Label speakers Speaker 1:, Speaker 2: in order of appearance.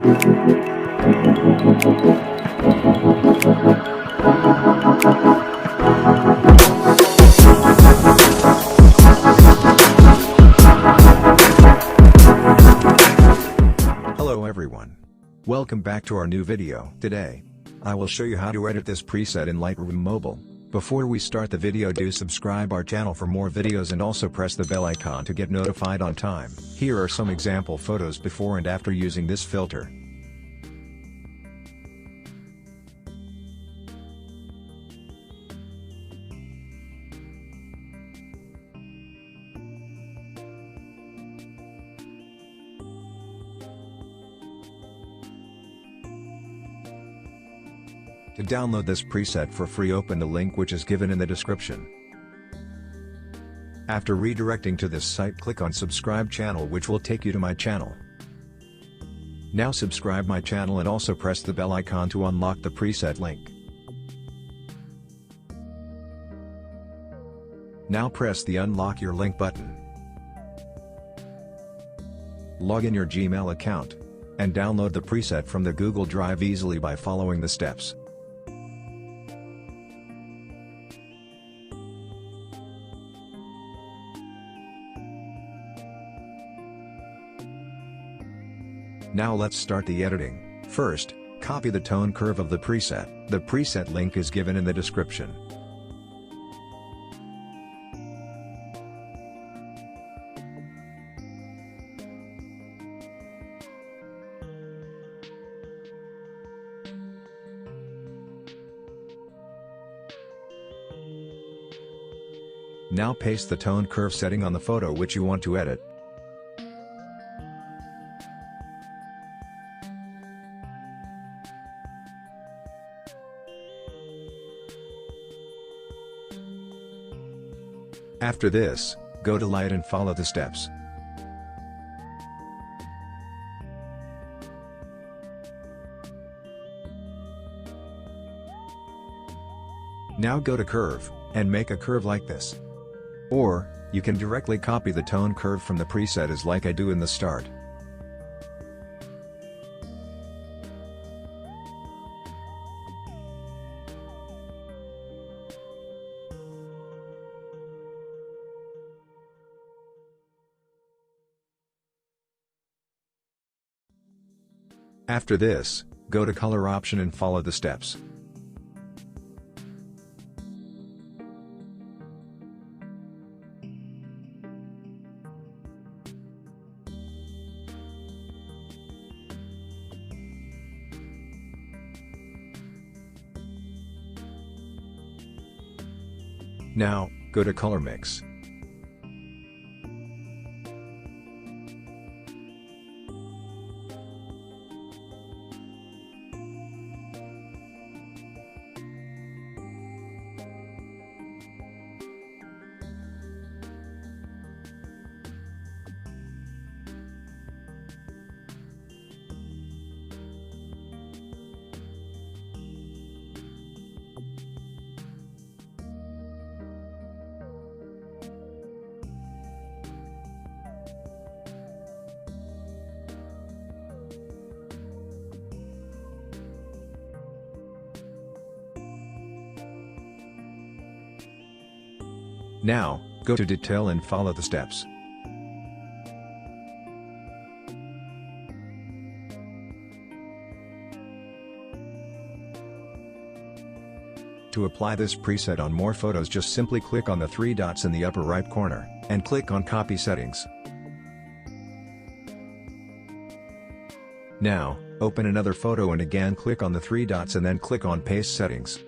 Speaker 1: Hello everyone. Welcome back to our new video. Today, I will show you how to edit this preset in Lightroom Mobile. Before we start the video, do subscribe our channel for more videos and also press the bell icon to get notified on time. Here are some example photos before and after using this filter. To download this preset for free, open the link which is given in the description. After redirecting to this site, click on subscribe channel, which will take you to my channel. Now subscribe my channel and also press the bell icon to unlock the preset link. Now press the unlock your link button. Log in your Gmail account and download the preset from the Google Drive easily by following the steps. Now let's start the editing. First, copy the tone curve of the preset. The preset link is given in the description. Now paste the tone curve setting on the photo which you want to edit. After this, go to Light and follow the steps. Now go to Curve, and make a curve like this. Or, you can directly copy the tone curve from the preset as like I do in the start. After this, go to Color option and follow the steps. Now, go to Color Mix. Now, go to Detail and follow the steps. To apply this preset on more photos, just simply click on the three dots in the upper right corner, and click on Copy Settings. Now, open another photo and again click on the three dots and then click on Paste Settings.